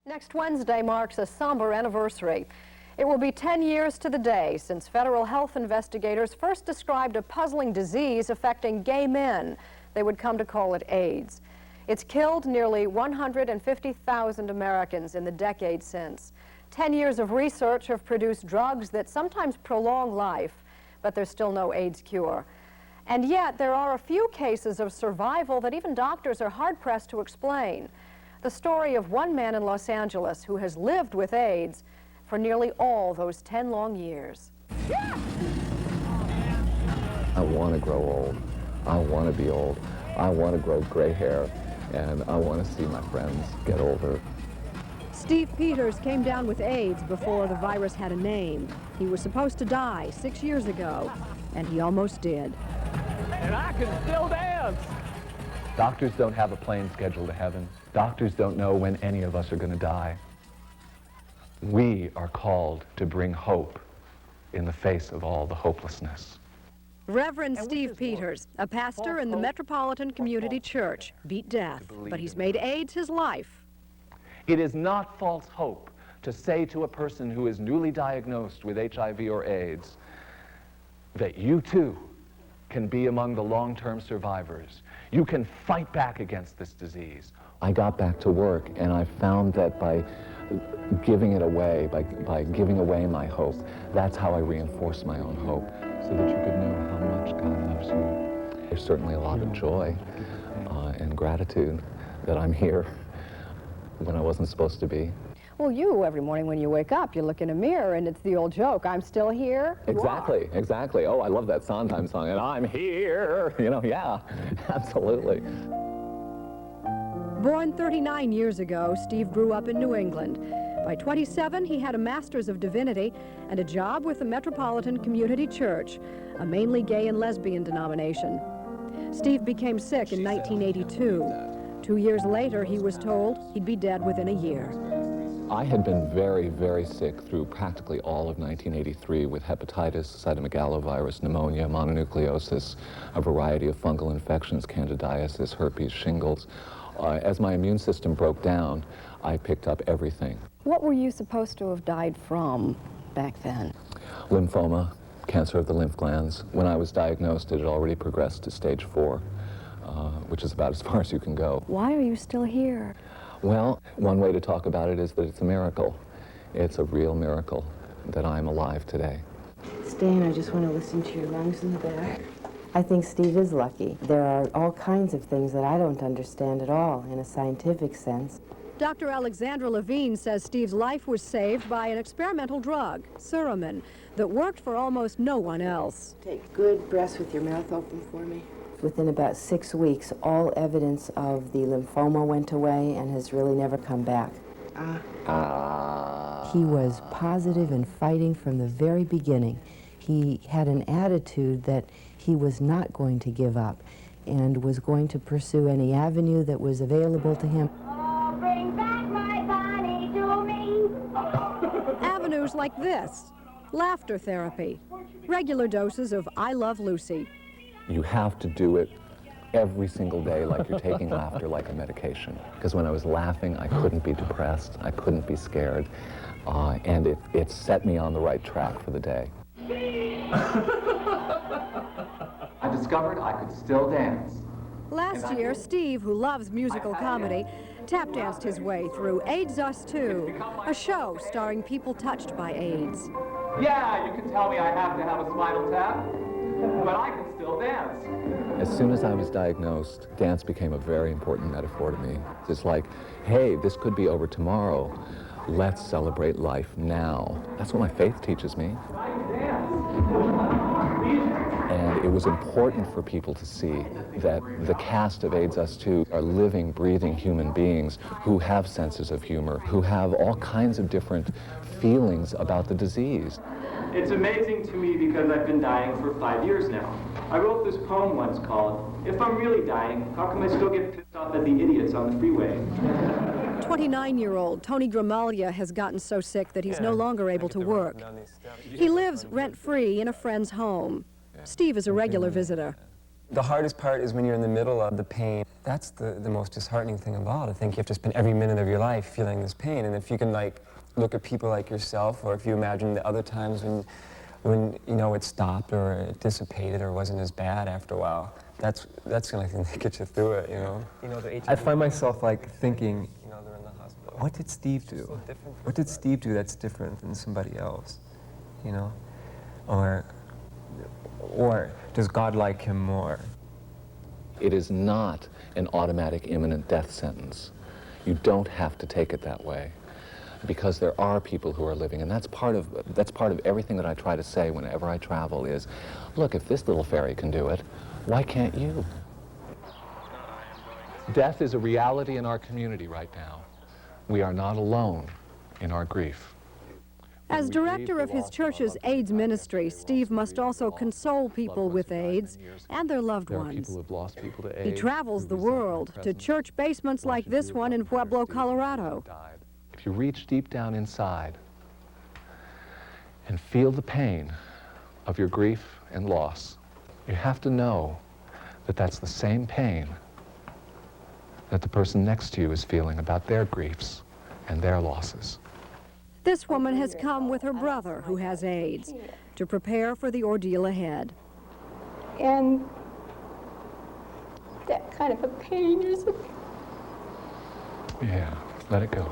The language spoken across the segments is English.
Next Wednesday marks a somber anniversary. It will be 10 years to the day since federal health investigators first described a puzzling disease affecting gay men. They would come to call it AIDS. It's killed nearly 150,000 Americans in the decade since. 10 years of research have produced drugs that sometimes prolong life, but there's still no AIDS cure. And yet there are a few cases of survival that even doctors are hard-pressed to explain. The story of one man in Los Angeles who has lived with AIDS for nearly all those 10 long years. I want to grow old. I want to be old. I want to grow gray hair, and I want to see my friends get older. Steve Pieters came down with AIDS before the virus had a name. He was supposed to die 6 years ago, and he almost did. And I can still dance! Doctors don't have a plane schedule to heaven. Doctors don't know when any of us are going to die. We are called to bring hope in the face of all the hopelessness. Reverend Steve Pieters, a pastor in the Metropolitan Community Church, beat death, but he's made AIDS his life. It is not false hope to say to a person who is newly diagnosed with HIV or AIDS that you too can be among the long-term survivors. You can fight back against this disease. I got back to work, and I found that by giving it away, by giving away my hope, that's how I reinforced my own hope, so that you could know how much God loves you. There's certainly a lot of joy and gratitude that I'm here when I wasn't supposed to be. Well, you, every morning when you wake up, you look in a mirror and it's the old joke, I'm still here. Exactly, exactly. Oh, I love that Sondheim song, and I'm here. You know, yeah, absolutely. Born 39 years ago, Steve grew up in New England. By 27, he had a Master's of Divinity and a job with the Metropolitan Community Church, a mainly gay and lesbian denomination. Steve became sick in 1982. 2 years later, he was told he'd be dead within a year. I had been very, very sick through practically all of 1983 with hepatitis, cytomegalovirus, pneumonia, mononucleosis, a variety of fungal infections, candidiasis, herpes, shingles. As my immune system broke down, I picked up everything. What were you supposed to have died from back then? Lymphoma, cancer of the lymph glands. When I was diagnosed, it had already progressed to stage 4, which is about as far as you can go. Why are you still here? Well, one way to talk about it is that it's a miracle. It's a real miracle that I'm alive today. Stan, I just want to listen to your lungs in the back. I think Steve is lucky. There are all kinds of things that I don't understand at all in a scientific sense. Dr. Alexandra Levine says Steve's life was saved by an experimental drug, Suramin, that worked for almost no one else. Take good breaths with your mouth open for me. Within about 6 weeks, all evidence of the lymphoma went away and has really never come back. He was positive and fighting from the very beginning. He had an attitude that he was not going to give up and was going to pursue any avenue that was available to him. Oh, bring back my Bonnie to me. Avenues like this, laughter therapy, regular doses of I Love Lucy. You have to do it every single day like you're taking laughter like a medication. Because when I was laughing, I couldn't be depressed, I couldn't be scared, and it set me on the right track for the day. I discovered I could still dance. Last year, Steve, who loves musical comedy, tap danced his way through AIDS Us 2, a show starring people touched by AIDS. Yeah, you can tell me I have to have a spinal tap, but I can still dance. As soon as I was diagnosed, dance became a very important metaphor to me. It's like, hey, this could be over tomorrow. Let's celebrate life now. That's what my faith teaches me. And it was important for people to see that the cast of AIDS Us 2 are living, breathing human beings who have senses of humor, who have all kinds of different feelings about the disease. It's amazing to me because I've been dying for 5 years now. I wrote this poem once called, "If I'm really dying, how come I still get pissed off at the idiots on the freeway?" 29-year-old Tony Gramaglia has gotten so sick that he's no longer able to work. He lives rent-free in a friend's home. Steve is a regular visitor. The hardest part is when you're in the middle of the pain. That's the most disheartening thing of all, to think you have to spend every minute of your life feeling this pain. And if you can, like, look at people like yourself, or if you imagine the other times when you know, it stopped or it dissipated or wasn't as bad after a while, that's the only thing that gets you through it, you know? I find myself, like, thinking, what did Steve do? What did Steve do that's different than somebody else, you know? Or does God like him more? It is not an automatic imminent death sentence. You don't have to take it that way, because there are people who are living, and that's part of everything that I try to say whenever I travel is, look, if this little fairy can do it, why can't you? Death is a reality in our community right now. We are not alone in our grief. As director of his church's AIDS ministry, Steve must also console people with AIDS and their loved ones. He travels the world to church basements like this one in Pueblo, Colorado. If you reach deep down inside and feel the pain of your grief and loss, you have to know that that's the same pain that the person next to you is feeling about their griefs and their losses. This woman has come with her brother, who has AIDS, to prepare for the ordeal ahead. And that kind of a pain is Yeah, let it go.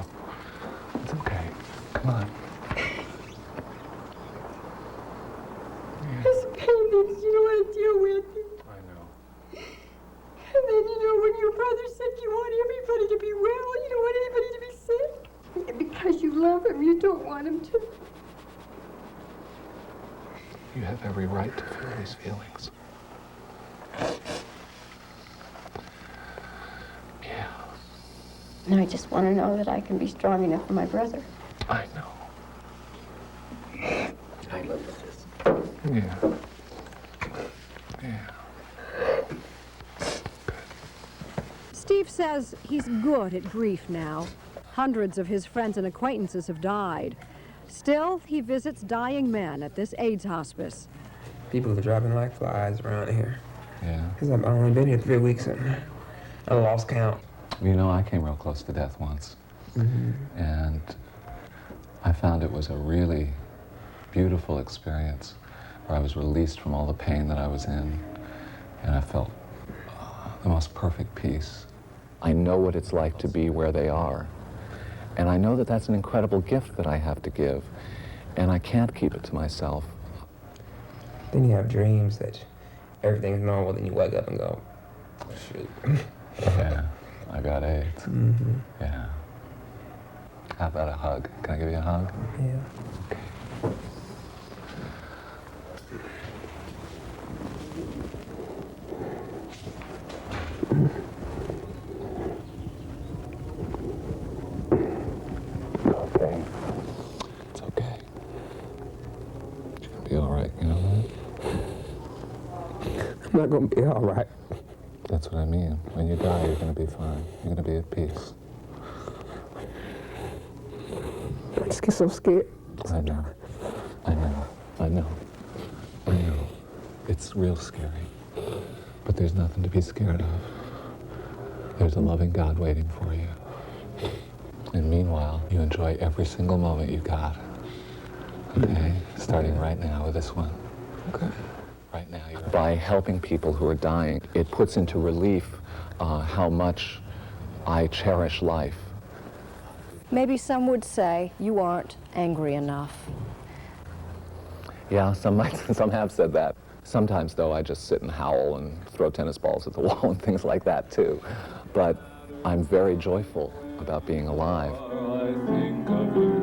It's okay. Come on. it's a pain that you don't want to deal with. I know. And then, you know, when your brother's sick, you want everybody to be well. You don't want anybody to be sick. And because you love him, you don't want him to. You have every right to feel these feelings. Yeah. And I just want to know that I can be strong enough for my brother. I know. I love this. Yeah. Yeah. Steve says he's good at grief now. Hundreds of his friends and acquaintances have died. Still, he visits dying men at this AIDS hospice. People are dropping like flies around here. Yeah. Because I've only been here 3 weeks and I lost count. You know, I came real close to death once. And I found it was a really beautiful experience where I was released from all the pain that I was in, and I felt the most perfect peace. I know what it's like to be where they are. And I know that that's an incredible gift that I have to give, and I can't keep it to myself. Then you have dreams that everything's normal, then you wake up and go, shoot. Yeah, I got AIDS. Yeah. How about a hug? Can I give you a hug? Yeah. Okay. Okay. It's okay. It's gonna be all right, you know that? I'm not gonna be all right. That's what I mean. When you die, you're gonna be fine. You're gonna be at peace. I just get so scared. I know. I know. I know. I know. It's real scary. But there's nothing to be scared of. There's a loving God waiting for you. And meanwhile, you enjoy every single moment you got. Okay? Starting right now with this one. Okay. Right now, by helping people who are dying, it puts into relief how much I cherish life. Maybe some would say you aren't angry enough. Yeah, some have said that. Sometimes, though, I just sit and howl and throw tennis balls at the wall and things like that, too. But I'm very joyful about being alive. I think of you,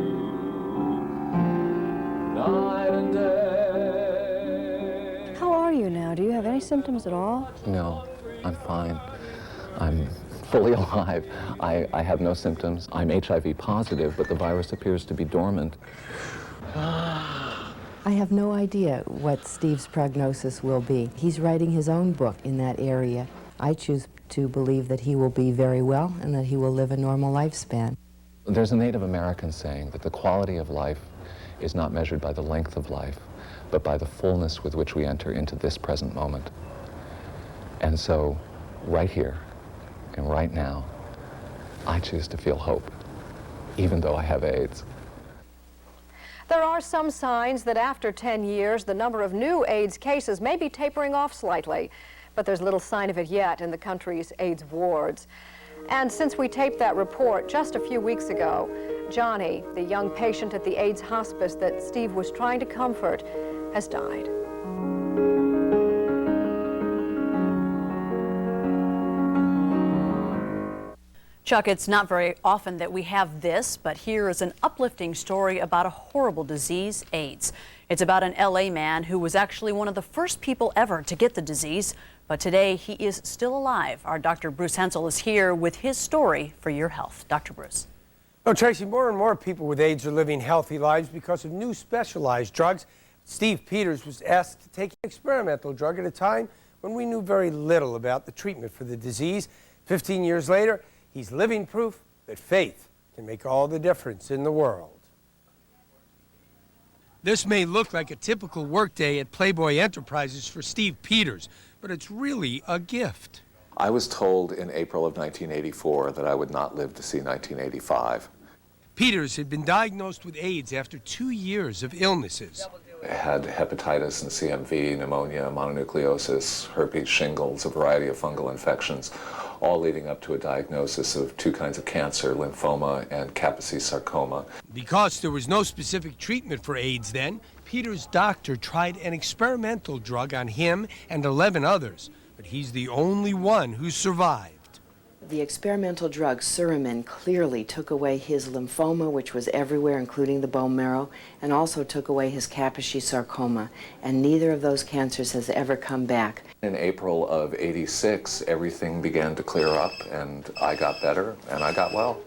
night and day. How are you now? Do you have any symptoms at all? No, I'm fine. I'm fully alive. I have no symptoms. I'm HIV positive, but the virus appears to be dormant. I have no idea what Steve's prognosis will be. He's writing his own book in that area. I choose to believe that he will be very well and that he will live a normal lifespan. There's a Native American saying that the quality of life is not measured by the length of life, but by the fullness with which we enter into this present moment. And so, right here and right now, I choose to feel hope, even though I have AIDS. There are some signs that after 10 years, the number of new AIDS cases may be tapering off slightly, but there's little sign of it yet in the country's AIDS wards. And since we taped that report just a few weeks ago, Johnny, the young patient at the AIDS hospice that Steve was trying to comfort, has died. Chuck, it's not very often that we have this, but here is an uplifting story about a horrible disease, AIDS. It's about an LA man who was actually one of the first people ever to get the disease, but today he is still alive. Our Dr. Bruce Hensel is here with his story for your health. Dr. Bruce. Oh, Tracy, more and more people with AIDS are living healthy lives because of new specialized drugs. Steve Pieters was asked to take an experimental drug at a time when we knew very little about the treatment for the disease. 15 years later, he's living proof that faith can make all the difference in the world. This may look like a typical workday at Playboy Enterprises for Steve Pieters, but it's really a gift. I was told in April of 1984 that I would not live to see 1985. Pieters had been diagnosed with AIDS after 2 years of illnesses. I had hepatitis and CMV, pneumonia, mononucleosis, herpes, shingles, a variety of fungal infections, all leading up to a diagnosis of 2 kinds of cancer, lymphoma and Kaposi sarcoma. Because there was no specific treatment for AIDS then, Pieters' doctor tried an experimental drug on him and 11 others, but he's the only one who survived. The experimental drug Suramin clearly took away his lymphoma, which was everywhere, including the bone marrow, and also took away his Kaposi sarcoma, and neither of those cancers has ever come back. In April of '86, everything began to clear up, and I got better, and I got well.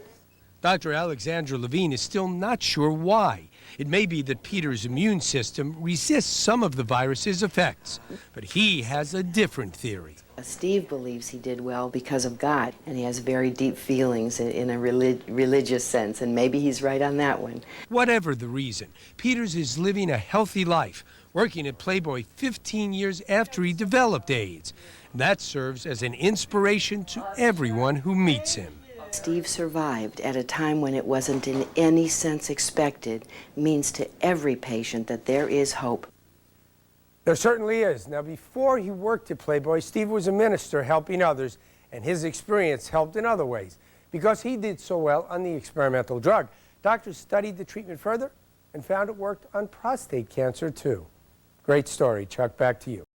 Dr. Alexandra Levine is still not sure why. It may be that Pieters' immune system resists some of the virus's effects, but he has a different theory. Steve believes he did well because of God, and he has very deep feelings in a religious sense, and maybe he's right on that one. Whatever the reason, Pieters is living a healthy life, working at Playboy 15 years after he developed AIDS. That serves as an inspiration to everyone who meets him. Steve survived at a time when it wasn't in any sense expected, means to every patient that there is hope. There certainly is. Now, before he worked at Playboy, Steve was a minister helping others, and his experience helped in other ways. Because he did so well on the experimental drug, doctors studied the treatment further and found it worked on prostate cancer, too. Great story. Chuck, back to you.